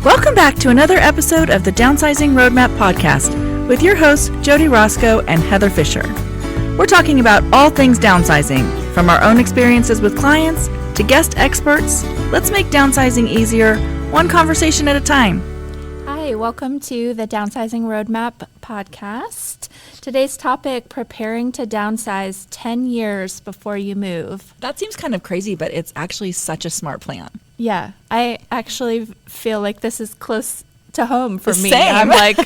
Welcome back to another episode of the Downsizing Roadmap podcast with your hosts, Jody Roscoe and Heather Fisher. We're talking about all things downsizing, from our own experiences with clients to guest experts. Let's make downsizing easier, one conversation at a time. Hi, welcome to the Downsizing Roadmap podcast. Today's topic, preparing to downsize 10 years before you move. That seems kind of crazy, but it's actually such a smart plan. Yeah, I actually feel like this is close to home for me. Same. I'm like,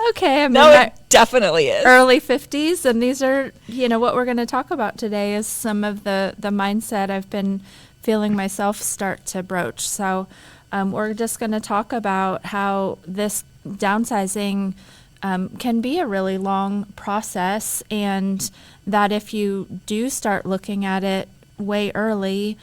okay, I'm No, in my it definitely is. early 50s, and these are, what we're going to talk about today is some of the mindset I've been feeling myself start to broach. So we're just going to talk about how this downsizing can be a really long process, and that if you do start looking at it way early,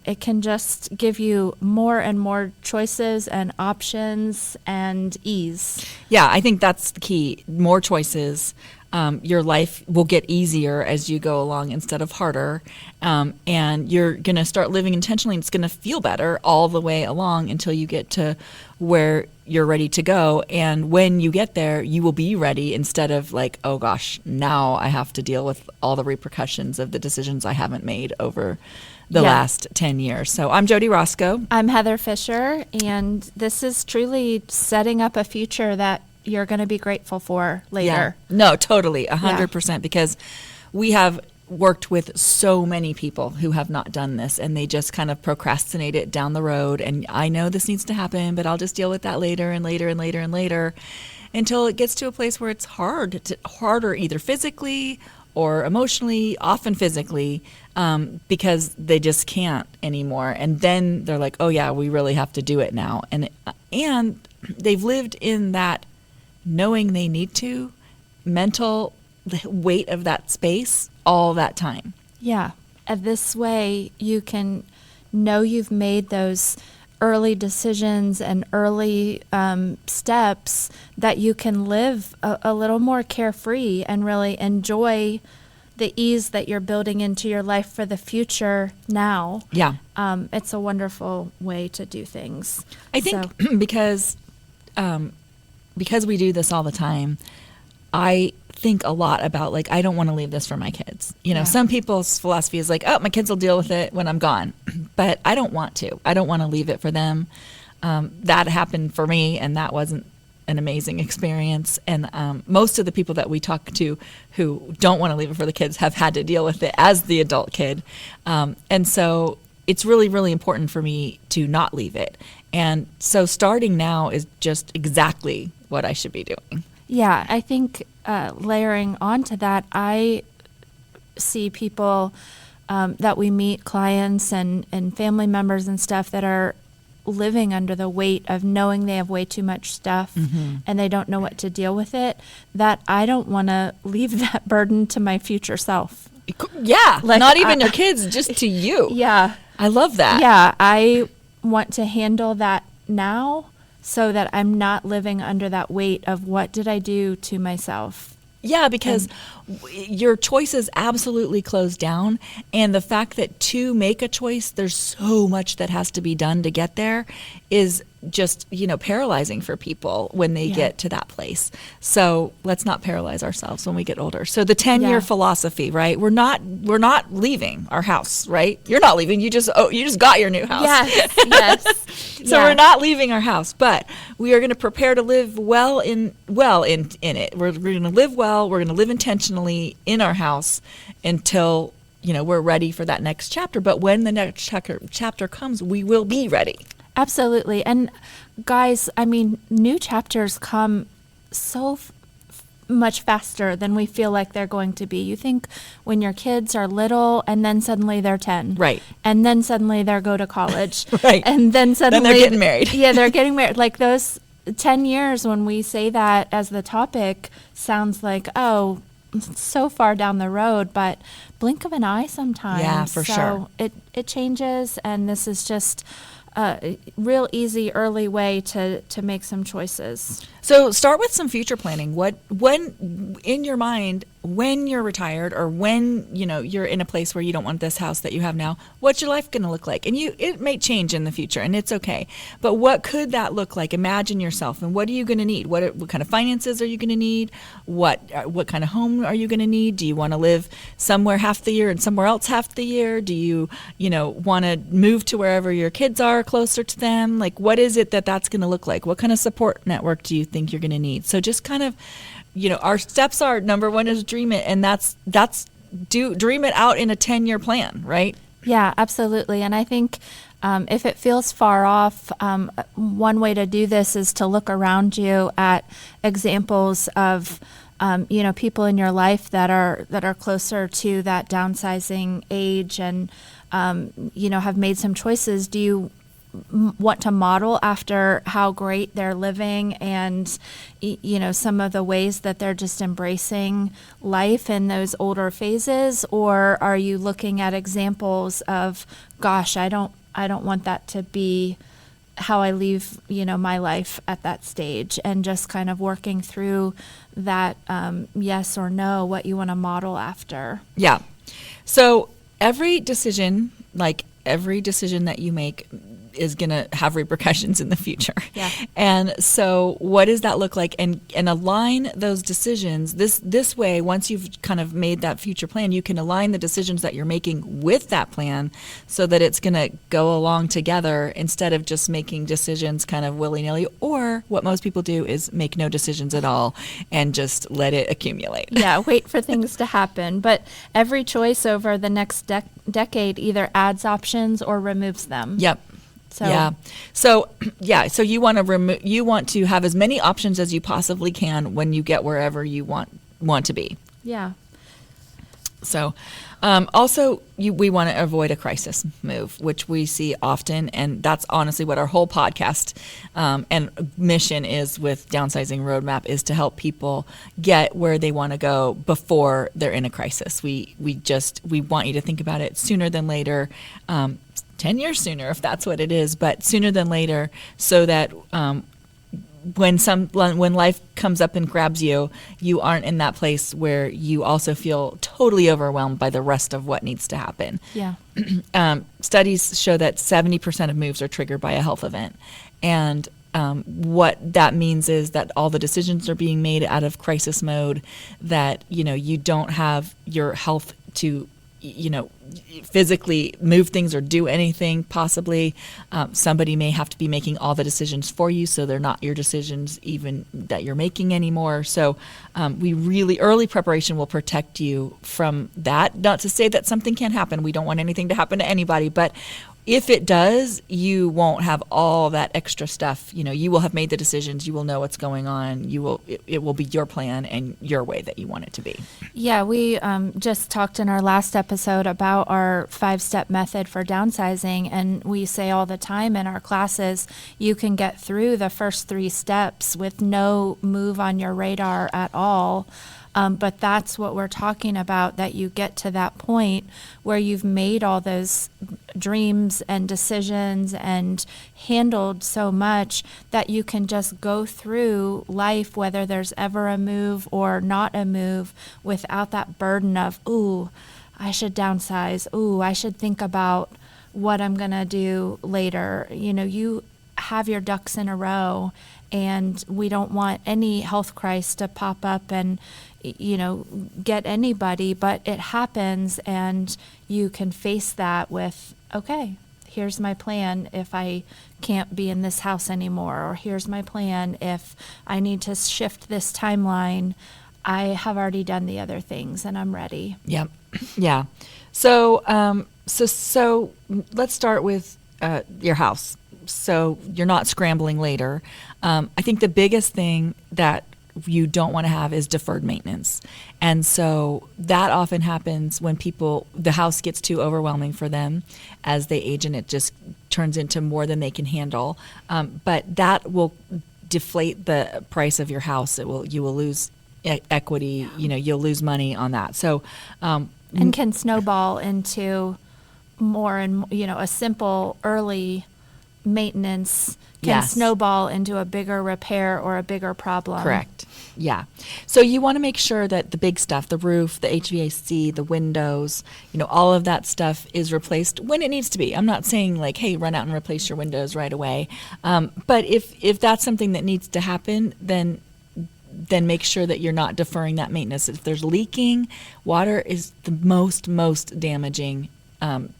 it can just give you more and more choices and options and ease. Yeah, I think that's the key. More choices. Your life will get easier as you go along instead of harder. And you're going to start living intentionally, and it's going to feel better all the way along until you get to where you're ready to go. And when you get there, you will be ready instead of like, oh gosh, now I have to deal with all the repercussions of the decisions I haven't made over the last 10 years. So I'm Jody Roscoe. I'm Heather Fisher, and this is truly setting up a future that you're going to be grateful for later. Yeah. No, totally, 100%, because we have worked with so many people who have not done this, and they just kind of procrastinate it down the road. And I know this needs to happen, but I'll just deal with that later and later and later and later until it gets to a place where it's harder either physically or emotionally, often physically, because they just can't anymore. And then they're like, oh yeah, we really have to do it now. And they've lived in that knowing they need to, mental weight of that space all that time. Yeah. And this way you can know you've made those early decisions and early steps that you can live a little more carefree and really enjoy the ease that you're building into your life for the future now. Yeah. It's a wonderful way to do things. I think because we do this all the time, I think a lot about, like, I don't want to leave this for my kids. Some people's philosophy is like, oh, my kids will deal with it when I'm gone. But I don't want to. I don't want to leave it for them. That happened for me, and that wasn't an amazing experience. And most of the people that we talk to who don't want to leave it for the kids have had to deal with it as the adult kid. And so it's really, really important for me to not leave it. And so starting now is just exactly what I should be doing. Yeah, I think layering onto that, I see people that we meet, clients and family members and stuff, that are living under the weight of knowing they have way too much stuff and they don't know what to deal with it, that I don't want to leave that burden to my future self. Yeah, like, not even your kids, just to you. Yeah. I love that. Yeah, I want to handle that now, so that I'm not living under that weight of what did I do to myself. Yeah, because your choices absolutely close down. And the fact that to make a choice, there's so much that has to be done to get there is just, paralyzing for people when they get to that place. So let's not paralyze ourselves when we get older. So the 10-year philosophy, right? We're not leaving our house, right? You're not leaving. You just got your new house. Yes. So we're not leaving our house, but we are going to prepare to live well in it. We're going to live well. We're going to live intentionally in our house until we're ready for that next chapter. But when the next chapter comes, we will be ready. Absolutely. And guys, new chapters come so much faster than we feel like they're going to be. You think when your kids are little and then suddenly they're 10. Right. And then suddenly they go to college. Right. And then suddenly they're getting married. Yeah, they're getting married. Like those 10 years, when we say that as the topic, sounds like, oh, so far down the road, but blink of an eye sometimes. Yeah, for sure. It changes, and this is just real easy early way to make some choices. So start with some future planning. When in your mind, when you're retired or when, you're in a place where you don't want this house that you have now, what's your life going to look like? And it may change in the future, and it's okay. But what could that look like? Imagine yourself, and what are you going to need? What kind of finances are you going to need? What kind of home are you going to need? Do you want to live somewhere half the year and somewhere else half the year? Do you, want to move to wherever your kids are, closer to them? Like, what is it that's going to look like? What kind of support network do you think you're going to need? So just kind of, our steps are, number one is dream it, and that's dream it out in a 10-year plan, right? Yeah, absolutely. And I think if it feels far off, one way to do this is to look around you at examples of people in your life that are closer to that downsizing age and have made some choices. Do you want to model after how great they're living and some of the ways that they're just embracing life in those older phases, or are you looking at examples of, gosh, I don't want that to be how I leave my life at that stage, and just kind of working through that yes or no, what you want to model after. Yeah. So every decision that you make is going to have repercussions in the future. Yeah. And so what does that look like? And align those decisions this way. Once you've kind of made that future plan, you can align the decisions that you're making with that plan so that it's going to go along together instead of just making decisions kind of willy-nilly, or what most people do is make no decisions at all and just let it accumulate. Yeah, wait for things to happen. But every choice over the next decade either adds options or removes them. Yep. So you want to have as many options as you possibly can when you get wherever you want to be. Yeah. So also we want to avoid a crisis move, which we see often, and that's honestly what our whole podcast and mission is with Downsizing Roadmap, is to help people get where they want to go before they're in a crisis. We want you to think about it sooner than later. 10 years sooner, if that's what it is, but sooner than later, so that when life comes up and grabs you, you aren't in that place where you also feel totally overwhelmed by the rest of what needs to happen. Yeah. Studies show that 70% of moves are triggered by a health event. And what that means is that all the decisions are being made out of crisis mode, that, you don't have your health to physically move things or do anything possibly. Somebody may have to be making all the decisions for you, so they're not your decisions even that you're making anymore. So early preparation will protect you from that. Not to say that something can't happen. We don't want anything to happen to anybody, but if it does, you won't have all that extra stuff. You will have made the decisions. You will know what's going on. It will be your plan and your way that you want it to be. Yeah, we just talked in our last episode about our 5-step method for downsizing, and we say all the time in our classes, you can get through the first 3 steps with no move on your radar at all. But that's what we're talking about, that you get to that point where you've made all those dreams and decisions and handled so much that you can just go through life, whether there's ever a move or not a move, without that burden of, ooh, I should downsize. Ooh, I should think about what I'm going to do later. You have your ducks in a row, and we don't want any health crisis to pop up and get anybody, but it happens, and you can face that with, okay, here's my plan if I can't be in this house anymore, or here's my plan if I need to shift this timeline. I have already done the other things and I'm ready. Yep. Yeah. So let's start with your house. So you're not scrambling later. I think the biggest thing that you don't want to have is deferred maintenance. And so that often happens when the house gets too overwhelming for them as they age, and it just turns into more than they can handle. But that will deflate the price of your house. You will lose equity, you'll lose money on that. So, and can snowball into more and, a simple early maintenance can Yes. snowball into a bigger repair or a bigger problem. Correct. Yeah. So you want to make sure that the big stuff, the roof, the HVAC, the windows, all of that stuff is replaced when it needs to be. I'm not saying like, hey, run out and replace your windows right away. But if that's something that needs to happen, then make sure that you're not deferring that maintenance. If there's leaking, water is the most damaging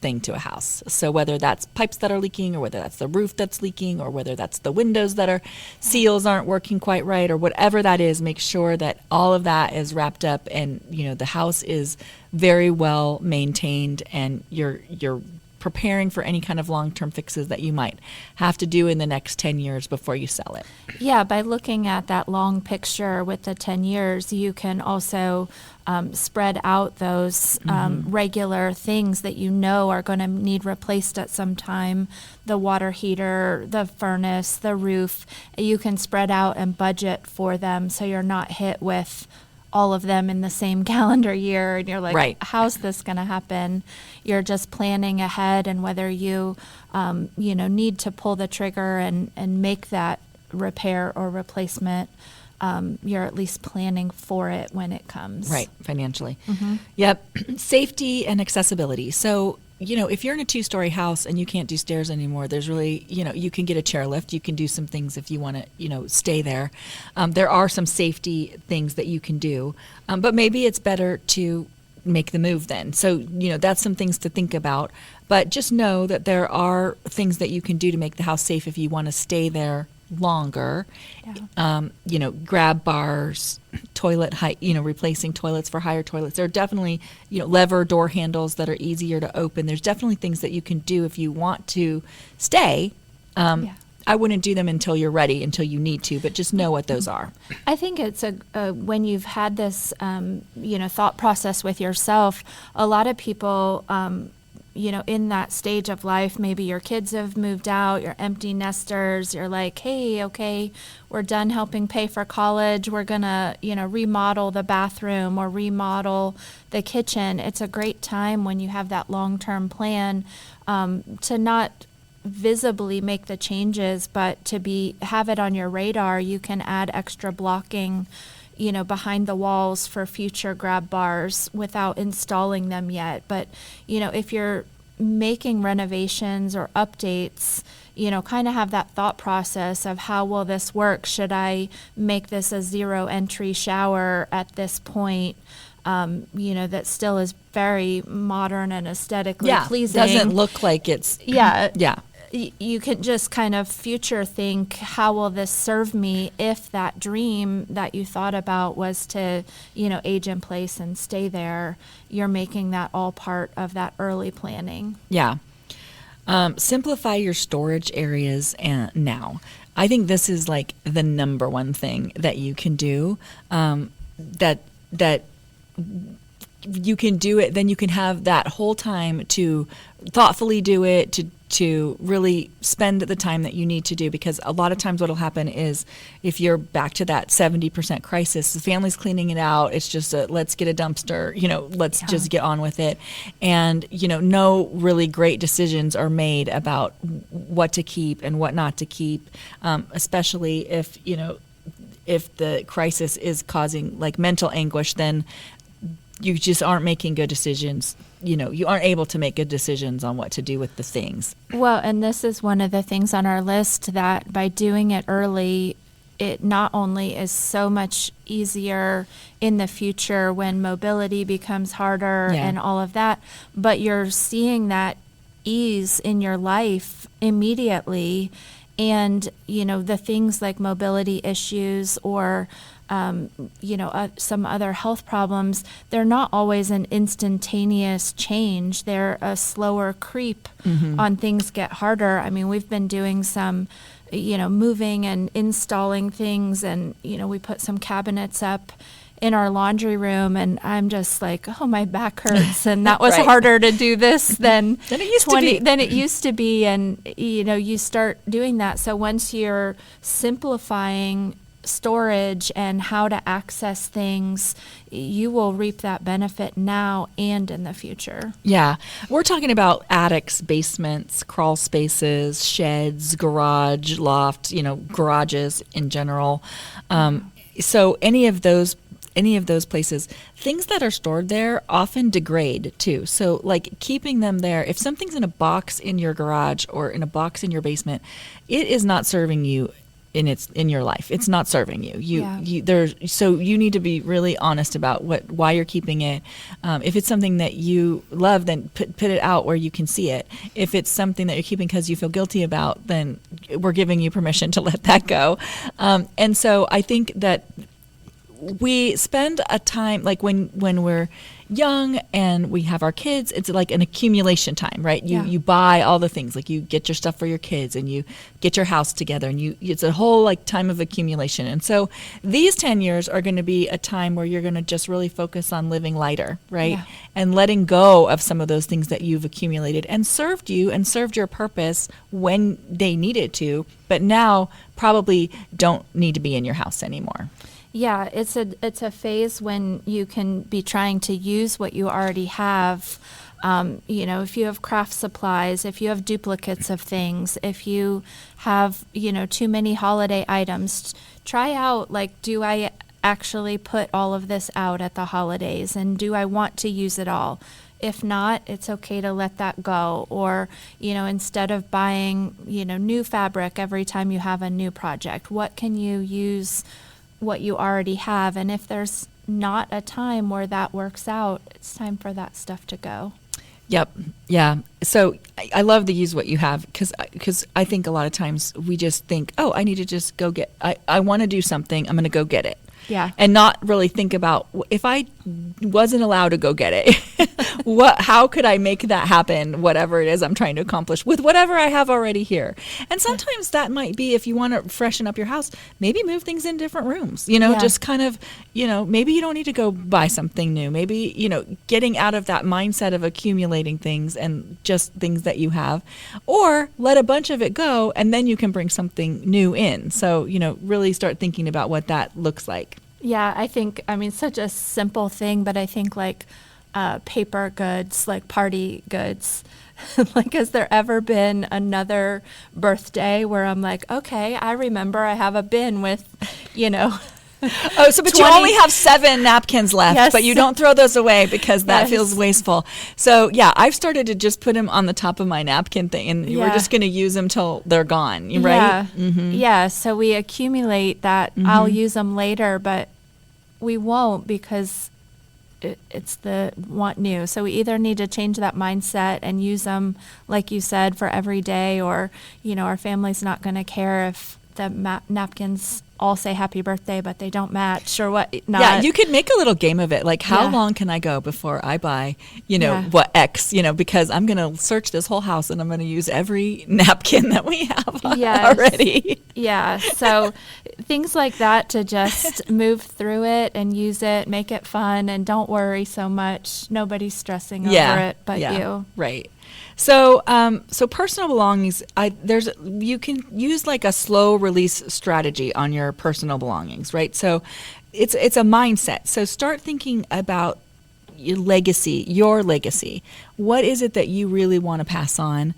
thing to a house. So whether that's pipes that are leaking, or whether that's the roof that's leaking, or whether that's the windows that are seals aren't working quite right, or whatever that is, make sure that all of that is wrapped up and the house is very well maintained, and you're preparing for any kind of long-term fixes that you might have to do in the next 10 years before you sell it. Yeah, by looking at that long picture with the 10 years, you can also spread out those regular things that are going to need replaced at some time. The water heater, the furnace, the roof. You can spread out and budget for them so you're not hit with all of them in the same calendar year, and you're like, right. How's this going to happen? You're just planning ahead, and whether you, need to pull the trigger and make that repair or replacement, you're at least planning for it when it comes. Right, financially. Yep. Safety and accessibility. So, if you're in a 2-story house and you can't do stairs anymore, there's really, you can get a chairlift. You can do some things if you want to, stay there. There are some safety things that you can do, but maybe it's better to make the move then. So, that's some things to think about. But just know that there are things that you can do to make the house safe if you want to stay there longer. Grab bars, toilet height, replacing toilets for higher toilets. There are definitely, lever door handles that are easier to open. There's definitely things that you can do if you want to stay. I wouldn't do them until you're ready, until you need to, but just know what those are. I think it's when you've had this, thought process with yourself, a lot of people, in that stage of life, maybe your kids have moved out, you're empty nesters, you're like, hey, okay, we're done helping pay for college, we're going to, remodel the bathroom or remodel the kitchen. It's a great time when you have that long-term plan to not visibly make the changes, but to have it on your radar. You can add extra blocking behind the walls for future grab bars without installing them yet. But, if you're making renovations or updates, kind of have that thought process of how will this work? Should I make this a 0 entry shower at this point? That still is very modern and aesthetically pleasing. Doesn't look like it's... Yeah. You can just kind of future think, how will this serve me if that dream that you thought about was to, age in place and stay there. You're making that all part of that early planning. Yeah. Simplify your storage areas now. I think this is like the number one thing that you can do, that you can do it, then you can have that whole time to thoughtfully do it, to really spend the time that you need to do, because a lot of times what will happen is if you're back to that 70% crisis, the family's cleaning it out, it's just let's get a dumpster, let's just get on with it. And, no really great decisions are made about what to keep and what not to keep, especially if the crisis is causing like mental anguish, then you just aren't making good decisions. You aren't able to make good decisions on what to do with the things. Well, and this is one of the things on our list, that by doing it early, it not only is so much easier in the future when mobility becomes harder and all of that, but you're seeing that ease in your life immediately. And, the things like mobility issues or some other health problems, they're not always an instantaneous change. They're a slower creep on things get harder. I mean, we've been doing some, moving and installing things, and, we put some cabinets up in our laundry room, and I'm just like, oh, my back hurts, and that was harder to do this than it used to be. And you start doing that. So once you're simplifying storage and how to access things, you will reap that benefit now and in the future. Yeah. We're talking about attics, basements, crawl spaces, sheds, garage, loft, garages in general. So any of those places, things that are stored there often degrade too. So like keeping them there, if something's in a box in your garage or in a box in your basement, it is not serving you in your life. It's not serving you. So you need to be really honest about why you're keeping it. If it's something that you love, then put it out where you can see it. If it's something that you're keeping because you feel guilty about, then we're giving you permission to let that go. And so I think that we spend a time, like when we're young and we have our kids, it's like an accumulation time, right? You buy all the things, like you get your stuff for your kids and you get your house together, and it's a whole like time of accumulation. And so these 10 years are going to be a time where you're going to just really focus on living lighter, right? Yeah. And letting go of some of those things that you've accumulated and served you and served your purpose when they needed to, but now probably don't need to be in your house anymore. Yeah, it's a phase when you can be trying to use what you already have. If you have craft supplies, if you have duplicates of things, if you have, too many holiday items, try out, like, do I actually put all of this out at the holidays, and do I want to use it all? If not, it's okay to let that go. Or, instead of buying, new fabric every time you have a new project, what can you use what you already have? And if there's not a time where that works out, it's time for that stuff to go. Yep. Yeah. So I love to use what you have because I think a lot of times we just think, oh, I need to just go get, I want to do something, I'm going to go get it. Yeah. And not really think about, if I wasn't allowed to go get it, how could I make that happen, whatever it is I'm trying to accomplish with whatever I have already here. And sometimes that might be, if you want to freshen up your house, maybe move things in different rooms, just kind of, maybe you don't need to go buy something new. Maybe, getting out of that mindset of accumulating things and just things that you have, or let a bunch of it go and then you can bring something new in. So, really start thinking about what that looks like. Yeah, I think, such a simple thing, but I think like paper goods, like party goods. Like, has there ever been another birthday where I'm like, okay, I remember I have a bin with, Oh, so but 20. You only have 7 napkins left, yes. But you don't throw those away because that yes. feels wasteful. So yeah, I've started to just put them on the top of my napkin thing, and we're just going to use them till they're gone, right? Yeah, mm-hmm. Yeah. So we accumulate that. Mm-hmm. I'll use them later, but we won't because it's the want new. So we either need to change that mindset and use them, like you said, for every day, or our family's not going to care if the napkins all say happy birthday, but they don't match or what not. Yeah, you could make a little game of it. Like, how long can I go before I buy, what X, because I'm going to search this whole house and I'm going to use every napkin that we have already. Yeah, so things like that, to just move through it and use it, make it fun, and don't worry so much. Nobody's stressing over it but you. Right. So, personal belongings, you can use like a slow release strategy on your personal belongings, right? So it's a mindset. So start thinking about your legacy. What is it that you really want to pass on?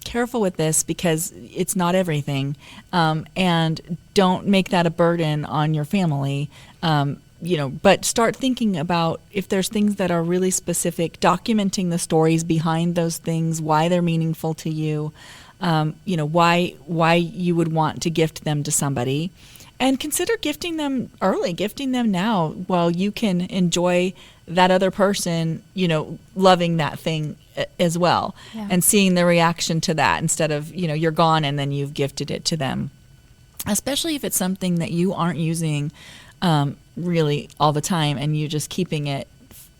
Careful with this because it's not everything. And don't make that a burden on your family. But start thinking about, if there's things that are really specific, documenting the stories behind those things, why they're meaningful to you, why you would want to gift them to somebody, and consider gifting them early, gifting them now while you can enjoy that other person, loving that thing as well, and seeing the reaction to that instead of, you're gone and then you've gifted it to them, especially if it's something that you aren't using really all the time and you're just keeping it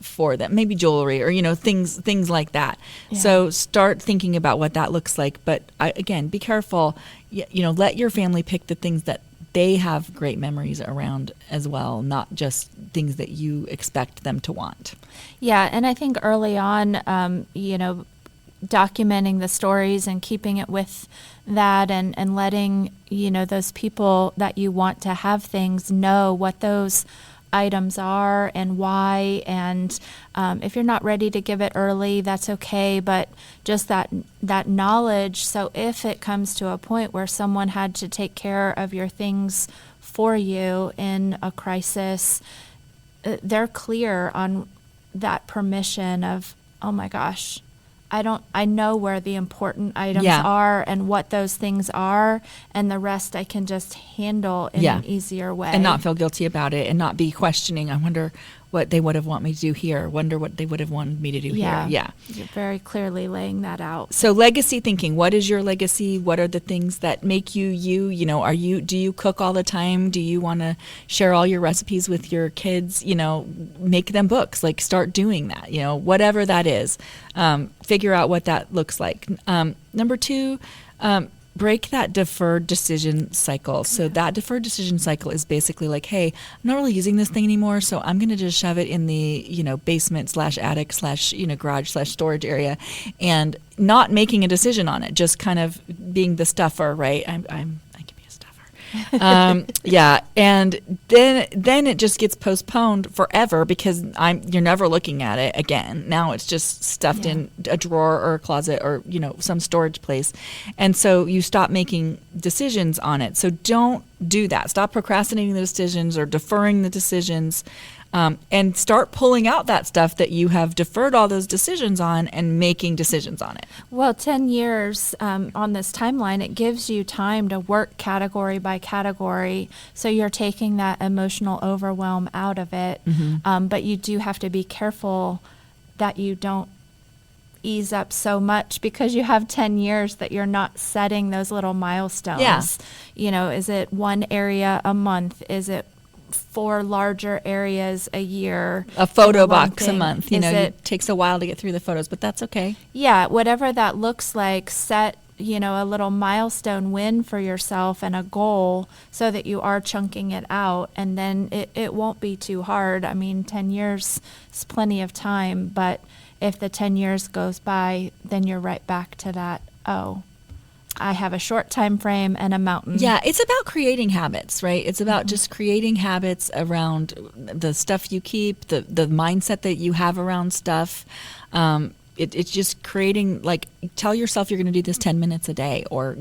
for them, maybe jewelry or things like that. So start thinking about what that looks like, but again, be careful. Let your family pick the things that they have great memories around as well, not just things that you expect them to want. Yeah, and I think early on, documenting the stories and keeping it with that, and letting, those people that you want to have things know what those items are and why. And if you're not ready to give it early, that's okay, but just that knowledge. So if it comes to a point where someone had to take care of your things for you in a crisis, they're clear on that permission of, oh my gosh, I know where the important items are and what those things are, and the rest I can just handle in an easier way. And not feel guilty about it, and not be questioning, I wonder what they would have wanted me to do here, wonder what they would have wanted me to do here. Yeah. You're very clearly laying that out. So legacy thinking, what is your legacy? What are the things that make you you? Do you cook all the time? Do you want to share all your recipes with your kids? Make them books, like start doing that, whatever that is. Figure out what that looks like. Number 2, break that deferred decision cycle. So that deferred decision cycle is basically like, hey, I'm not really using this thing anymore, so I'm going to just shove it in the, basement / attic / garage / storage area, and not making a decision on it, just kind of being the stuffer, right? I can be a stuffer. And then it just gets postponed forever because you're never looking at it again. Now it's just stuffed in a drawer or a closet or some storage place, and so you stop making decisions on it. So don't do that. Stop procrastinating the decisions or deferring the decisions. And start pulling out that stuff that you have deferred all those decisions on and making decisions on it. Well, 10 years on this timeline, it gives you time to work category by category. So you're taking that emotional overwhelm out of it. Mm-hmm. But you do have to be careful that you don't ease up so much because you have 10 years that you're not setting those little milestones. Yeah. Is it one area a month? Is it 4 larger areas a year? A photo box a month. It takes a while to get through the photos, but that's okay. Yeah, whatever that looks like, set, a little milestone win for yourself and a goal so that you are chunking it out, and then it won't be too hard. 10 years is plenty of time, but if the 10 years goes by, then you're right back to that, I have a short time frame and a mountain. Yeah, it's about creating habits, right? It's about just creating habits around the stuff you keep, the mindset that you have around stuff. It's just creating, like, tell yourself you're going to do this 10 minutes a day, or,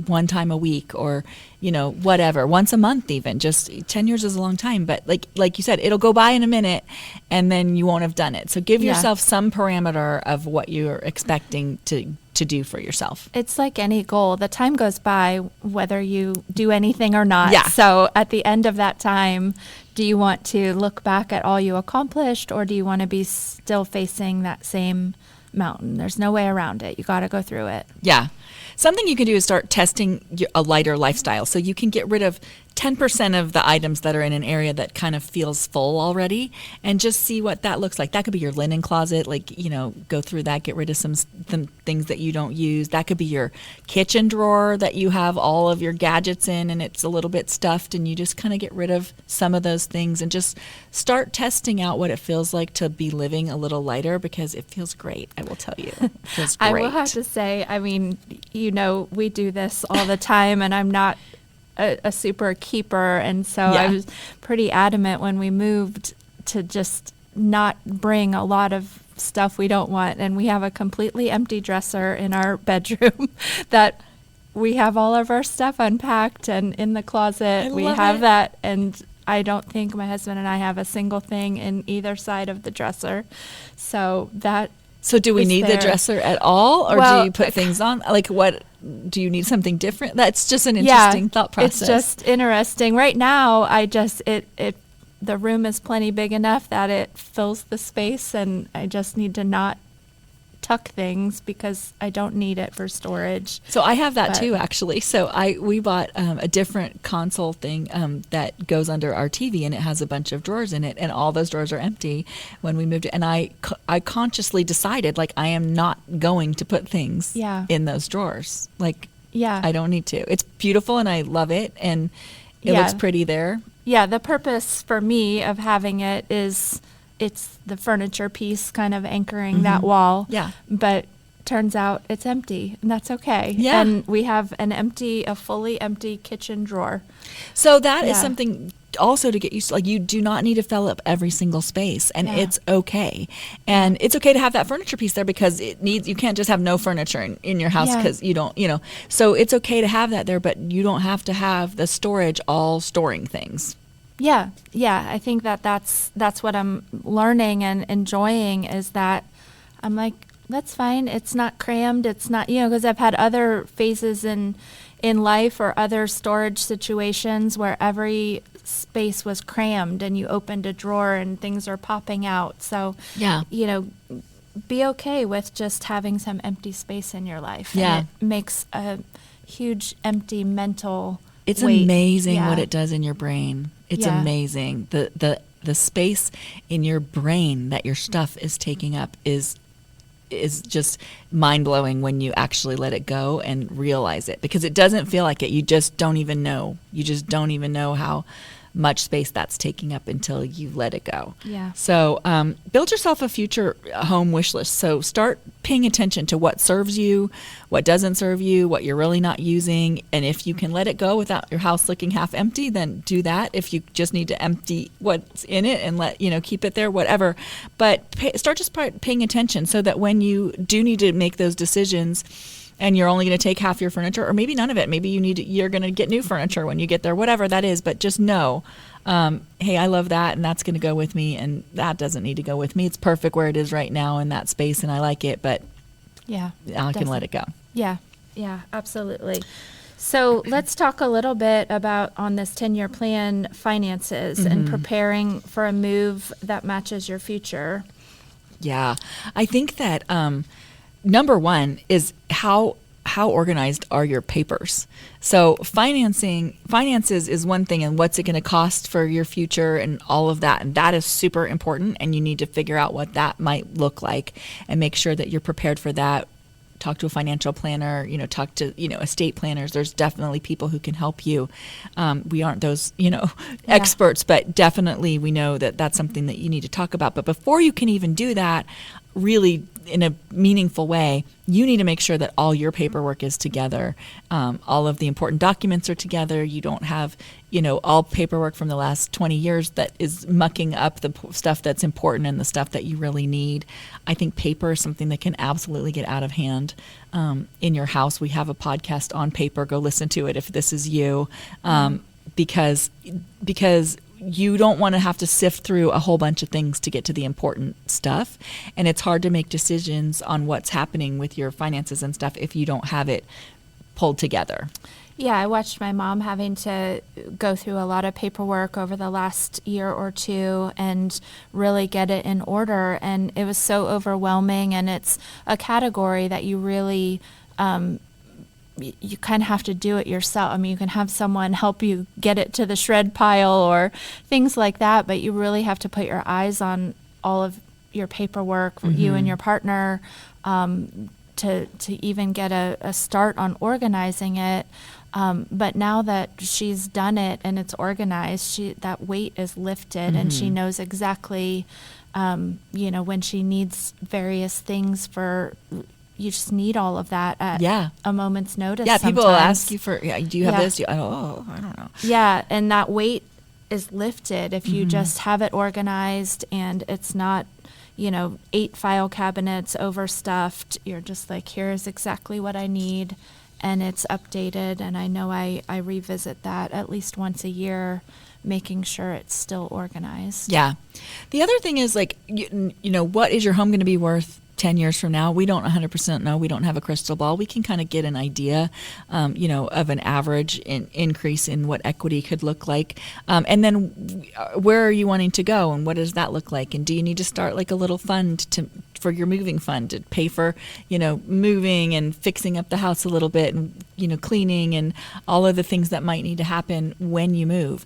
one time a week, or, whatever, once a month even. Just 10 years is a long time, but like you said, it'll go by in a minute and then you won't have done it. So give yourself some parameter of what you're expecting to do for yourself. It's like any goal. The time goes by whether you do anything or not. Yeah. So at the end of that time, do you want to look back at all you accomplished, or do you want to be still facing that same mountain? There's no way around it. You got to go through it. Yeah. Something you can do is start testing a lighter lifestyle. So you can get rid of 10% of the items that are in an area that kind of feels full already, and just see what that looks like. That could be your linen closet, go through that, get rid of some things that you don't use. That could be your kitchen drawer that you have all of your gadgets in and it's a little bit stuffed, and you just kind of get rid of some of those things and just start testing out what it feels like to be living a little lighter, because it feels great, I will tell you. It feels great. I will have to say, we do this all the time, and I'm not a super keeper, and so I was pretty adamant when we moved to just not bring a lot of stuff we don't want, and we have a completely empty dresser in our bedroom that we have all of our stuff unpacked and in the closet. We have that, and I don't think my husband and I have a single thing in either side of the dresser. So do we need the dresser at all, or do you put things on? Like, what do you need, something different? That's just an interesting thought process. It's just interesting. Right now, the room is plenty big enough that it fills the space, and I just need to not tuck things because I don't need it for storage. So I have that too, actually. So we bought a different console thing that goes under our TV, and it has a bunch of drawers in it, and all those drawers are empty when we moved it. And I consciously decided, I am not going to put things in those drawers. I don't need to. It's beautiful and I love it, and it looks pretty there. Yeah, the purpose for me of having it's the furniture piece kind of anchoring that wall. Yeah. But turns out it's empty, and that's okay. Yeah. And we have a fully empty kitchen drawer. So that is Yeah. something also to get used to. Like, you do not need to fill up every single space, and Yeah. it's okay. And it's okay to have that furniture piece there, because you can't just have no furniture in your house, Yeah. because you don't, so it's okay to have that there, but you don't have to have the storage all storing things. Yeah, yeah. I think that's what I'm learning and enjoying, is that I'm like, that's fine. It's not crammed. It's not, because I've had other phases in life or other storage situations where every space was crammed and you opened a drawer and things are popping out. So, Yeah. be okay with just having some empty space in your life. Yeah. And it makes a huge empty mental It's weight. amazing Yeah. what it does in your brain. It's Yeah. amazing. The space in your brain that your stuff is taking up is just mind-blowing when you actually let it go and realize it, because it doesn't feel like it. You just don't even know. You just don't even know how much space that's taking up until you let it go. Yeah. So build yourself a future home wish list. So start paying attention to what serves you, what doesn't serve you, what you're really not using. And if you can let it go without your house looking half empty, then do that. If you just need to empty what's in it and keep it there, whatever. But start paying attention, so that when you do need to make those decisions, and you're only going to take half your furniture, or maybe none of it. Maybe you're going to get new furniture when you get there, whatever that is. But just know, hey, I love that, and that's going to go with me, and that doesn't need to go with me. It's perfect where it is right now in that space, and I like it, but Yeah. I can let it go. Yeah. Yeah, absolutely. So let's talk a little bit about, on this 10-year plan, finances and preparing for a move that matches your future. Yeah. I think that number one is how organized are your papers? So finances is one thing, and what's it going to cost for your future and all of that. And that is super important, and you need to figure out what that might look like and make sure that you're prepared for that. Talk to a financial planner, talk to, estate planners. There's definitely people who can help you. We aren't those, experts, but definitely we know that that's something that you need to talk about. But before you can even do that, really in a meaningful way, you need to make sure that all your paperwork is together. All of the important documents are together. You don't have, all paperwork from the last 20 years that is mucking up the stuff that's important and the stuff that you really need. I think paper is something that can absolutely get out of hand in your house. We have a podcast on paper. Go listen to it if this is you, because you don't want to have to sift through a whole bunch of things to get to the important stuff. And it's hard to make decisions on what's happening with your finances and stuff if you don't have it pulled together. Yeah, I watched my mom having to go through a lot of paperwork over the last year or two and really get it in order. And it was so overwhelming. And it's a category that you really you kind of have to do it yourself. I mean, you can have someone help you get it to the shred pile or things like that, but you really have to put your eyes on all of your paperwork, you and your partner, to even get a start on organizing it. But now that she's done it and it's organized, that weight is lifted, and she knows exactly, when she needs various things for. You just need all of that at a moment's notice. Yeah, people sometimes. will ask you for, do you have this? I don't know. Yeah, and that weight is lifted if you just have it organized and it's not, 8 file cabinets overstuffed. You're just like, here's exactly what I need, and it's updated. And I know I revisit that at least once a year, making sure it's still organized. Yeah. The other thing is, like, what is your home going to be worth 10 years from now? We don't 100% know. We don't have a crystal ball. We can kind of get an idea, of an average increase in what equity could look like. And then where are you wanting to go, and what does that look like? And do you need to start like a little fund for your moving fund to pay for, moving and fixing up the house a little bit, and, cleaning and all of the things that might need to happen when you move.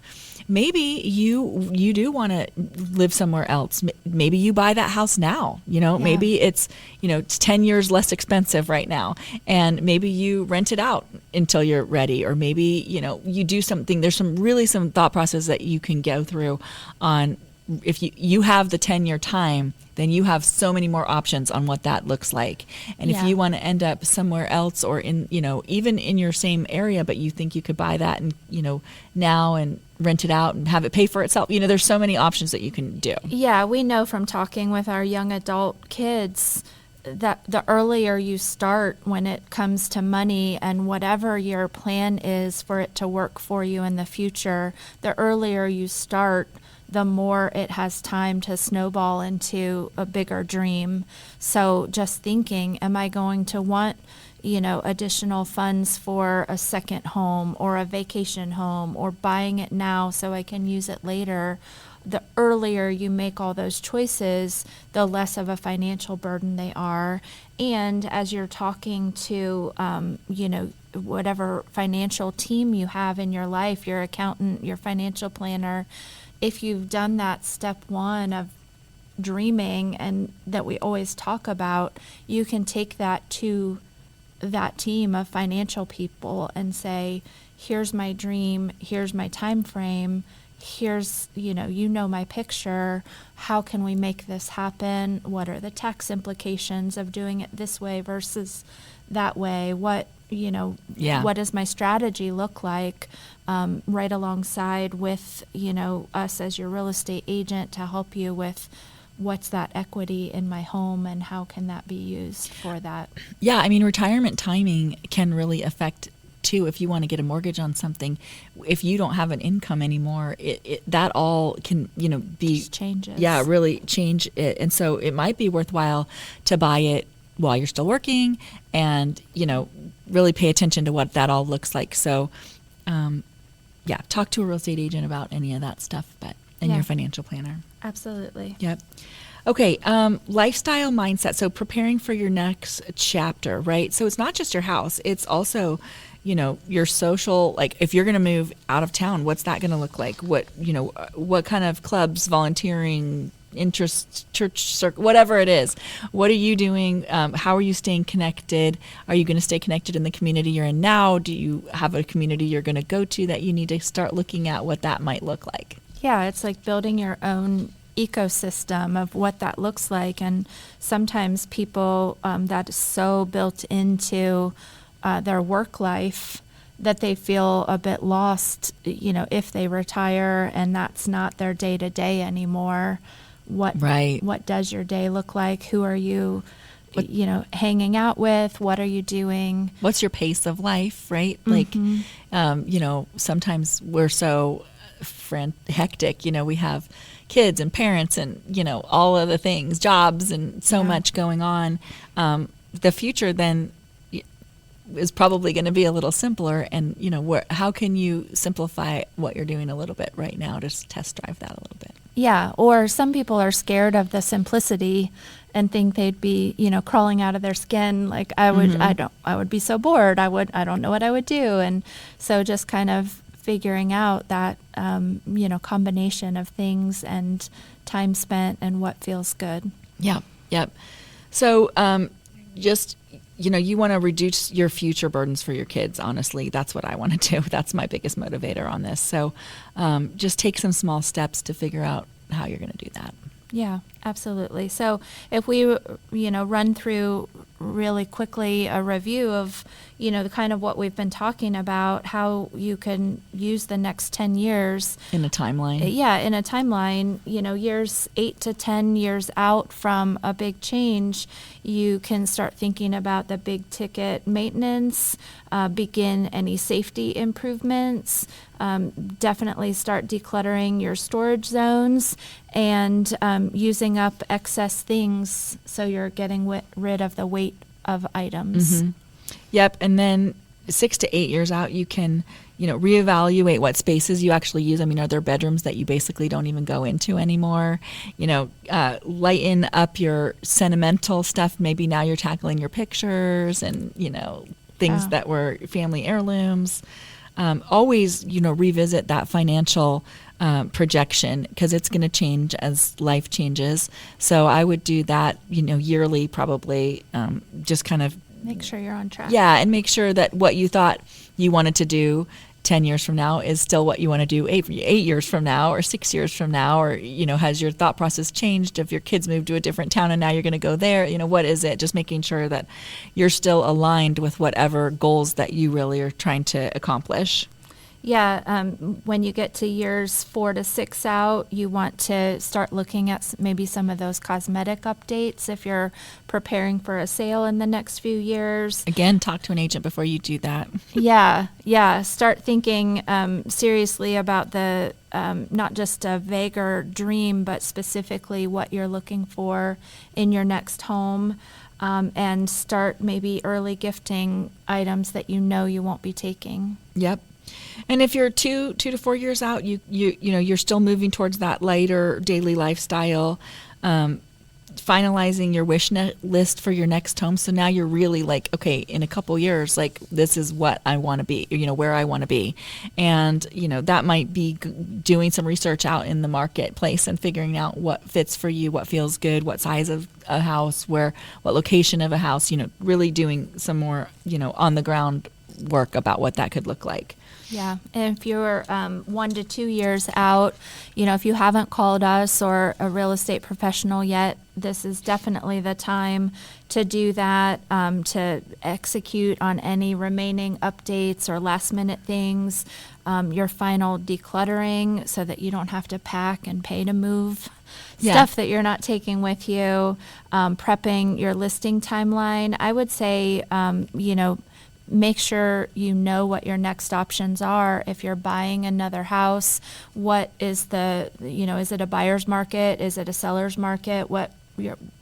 Maybe you do want to live somewhere else. Maybe you buy that house now. Maybe it's 10 years less expensive right now, and maybe you rent it out until you're ready, or maybe you do something. There's some thought process that you can go through on if you have the 10-year time, then you have so many more options on what that looks like. And if you want to end up somewhere else, or in, even in your same area, but you think you could buy that and, now and rent it out and have it pay for itself, there's so many options that you can do. Yeah, we know from talking with our young adult kids that the earlier you start when it comes to money, and whatever your plan is for it to work for you in the future, the earlier you start, the more it has time to snowball into a bigger dream. So just thinking, am I going to want, additional funds for a second home or a vacation home, or buying it now so I can use it later? The earlier you make all those choices, the less of a financial burden they are. And as you're talking to, whatever financial team you have in your life, your accountant, your financial planner, if you've done that step one of dreaming, and that we always talk about, you can take that to that team of financial people and say, here's my dream, here's my time frame, here's, my picture, how can we make this happen? What are the tax implications of doing it this way versus that way? What does my strategy look like, right alongside with, us as your real estate agent to help you with what's that equity in my home and how can that be used for that? Yeah, I mean, retirement timing can really affect too. If you want to get a mortgage on something, if you don't have an income anymore, that all can, be just changes. Yeah, really change it. And so it might be worthwhile to buy it while you're still working, and, really pay attention to what that all looks like. So, talk to a real estate agent about any of that stuff, and your financial planner. Absolutely. Yep. Okay, lifestyle mindset. So preparing for your next chapter, right? So it's not just your house. It's also, your social, like if you're going to move out of town, what's that going to look like? What kind of clubs, volunteering, interests, church circle, whatever it is. What are you doing? How are you staying connected? Are you going to stay connected in the community you're in now? Do you have a community you're going to go to that you need to start looking at what that might look like? Yeah, it's like building your own ecosystem of what that looks like. And sometimes people, that is so built into their work life that they feel a bit lost, if they retire and that's not their day-to-day anymore. What does your day look like? Who are you, hanging out with? What are you doing? What's your pace of life, right? Mm-hmm. Like, sometimes we're so hectic, we have kids and parents and, all of the things, jobs and so much going on. The future then is probably going to be a little simpler, and, how can you simplify what you're doing a little bit right now? Just test drive that a little bit. Yeah, or some people are scared of the simplicity and think they'd be, crawling out of their skin. Like I would be so bored. I don't know what I would do. And so just kind of figuring out that, combination of things and time spent and what feels good. Yeah. Yep. So, just, you want to reduce your future burdens for your kids. Honestly, that's what I want to do. That's my biggest motivator on this. So, just take some small steps to figure out how you're going to do that. Yeah, absolutely. So if we, run through really quickly a review of, the kind of what we've been talking about, how you can use the next 10 years. In a timeline. Yeah, in a timeline, years 8 to 10 years out from a big change, you can start thinking about the big ticket maintenance, begin any safety improvements, definitely start decluttering your storage zones, and using up excess things so you're getting rid of the weight of items. Mm-hmm. Yep. And then 6 to 8 years out, you can, reevaluate what spaces you actually use. I mean, are there bedrooms that you basically don't even go into anymore? Lighten up your sentimental stuff. Maybe now you're tackling your pictures and, things that were family heirlooms. Always, revisit that financial projection, because it's going to change as life changes. So I would do that, yearly, probably, just kind of make sure you're on track. Yeah, and make sure that what you thought you wanted to do 10 years from now is still what you want to do 8 years from now or 6 years from now, or, has your thought process changed if your kids moved to a different town and now you're going to go there? What is it? Just making sure that you're still aligned with whatever goals that you really are trying to accomplish. Yeah, when you get to years 4 to 6 out, you want to start looking at maybe some of those cosmetic updates if you're preparing for a sale in the next few years. Again, talk to an agent before you do that. Yeah. Start thinking seriously about the not just a vaguer dream, but specifically what you're looking for in your next home. And start maybe early gifting items that you won't be taking. Yep. And if you're 2 to 4 years out, you're still moving towards that lighter daily lifestyle, finalizing your wish list for your next home. So now you're really like, okay, in a couple years, like this is what I want to be, where I want to be. And, that might be doing some research out in the marketplace and figuring out what fits for you, what feels good, what size of a house, what location of a house, really doing some more, on the ground work about what that could look like. Yeah, and if you're 1 to 2 years out, if you haven't called us or a real estate professional yet, this is definitely the time to do that, to execute on any remaining updates or last minute things, your final decluttering so that you don't have to pack and pay to move. Stuff that you're not taking with you, prepping your listing timeline. I would say, make sure you know what your next options are. If you're buying another house, what is is it a buyer's market? Is it a seller's market? What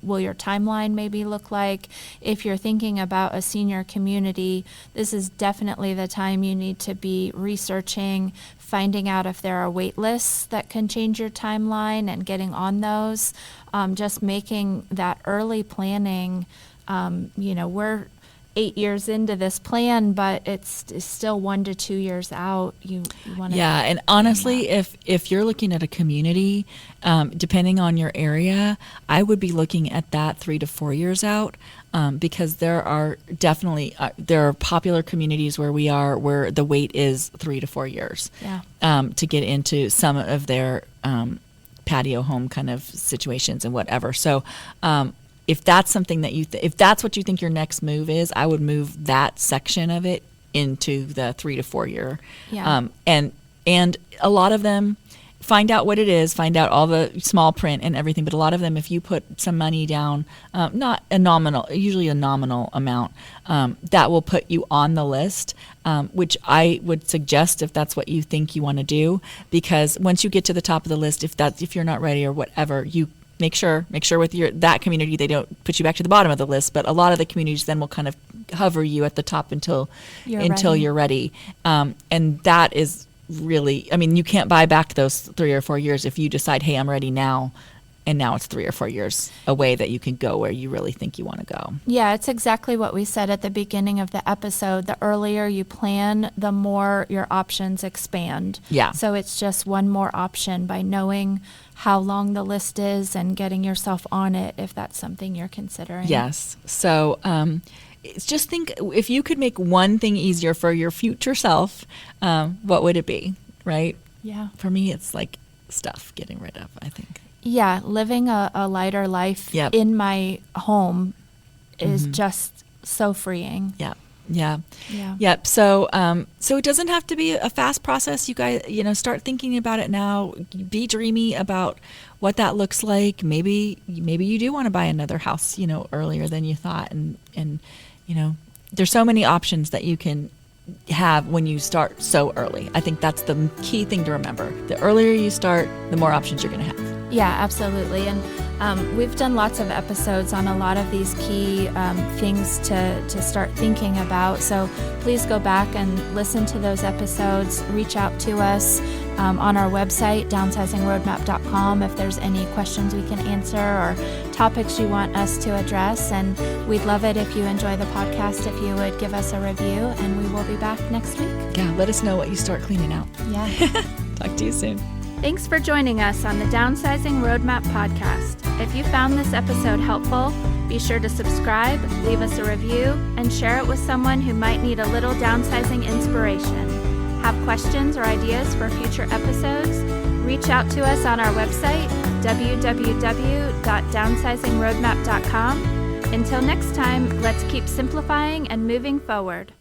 will your timeline maybe look like? If you're thinking about a senior community, this is definitely the time you need to be researching, finding out if there are wait lists that can change your timeline and getting on those. Just making that early planning. We're 8 years into this plan, but it's still 1 to 2 years out. You want to. Yeah, and honestly, if you're looking at a community, depending on your area, I would be looking at that 3 to 4 years out, because there are definitely there are popular communities where the wait is 3 to 4 years. Yeah. To get into some of their patio home kind of situations and whatever. So. If that's something that if that's what you think your next move is, I would move that section of it into the 3 to 4 year. Yeah. And a lot of them, find out what it is, find out all the small print and everything. But a lot of them, if you put some money down, usually a nominal amount, that will put you on the list, which I would suggest if that's what you think you want to do, because once you get to the top of the list, if you're not ready or whatever, you Make sure with that community they don't put you back to the bottom of the list, but a lot of the communities then will kind of hover you at the top until you're ready. And that is really, you can't buy back those 3 or 4 years if you decide, hey, I'm ready now, and now it's 3 or 4 years away that you can go where you really think you want to go. Yeah, it's exactly what we said at the beginning of the episode. The earlier you plan, the more your options expand. Yeah. So it's just one more option by knowing how long the list is and getting yourself on it if that's something you're considering. Yes. So just think, if you could make one thing easier for your future self, what would it be, right? Yeah. For me, it's like stuff getting rid of, I think. Yeah, living a lighter life in my home is just so freeing. Yep. So it doesn't have to be a fast process. You guys, start thinking about it now. Be dreamy about what that looks like. Maybe you do want to buy another house, earlier than you thought, and there's so many options that you can have when you start so early. I think that's the key thing to remember. The earlier you start, the more options you're going to have. Yeah, absolutely. And we've done lots of episodes on a lot of these key things to start thinking about. So please go back and listen to those episodes. Reach out to us on our website, downsizingroadmap.com, if there's any questions we can answer or topics you want us to address. And we'd love it if you enjoy the podcast, if you would give us a review, and we will be back next week. Yeah, let us know what you start cleaning out. Yeah. Talk to you soon. Thanks for joining us on the Downsizing Roadmap podcast. If you found this episode helpful, be sure to subscribe, leave us a review, and share it with someone who might need a little downsizing inspiration. Have questions or ideas for future episodes? Reach out to us on our website, www.downsizingroadmap.com. Until next time, let's keep simplifying and moving forward.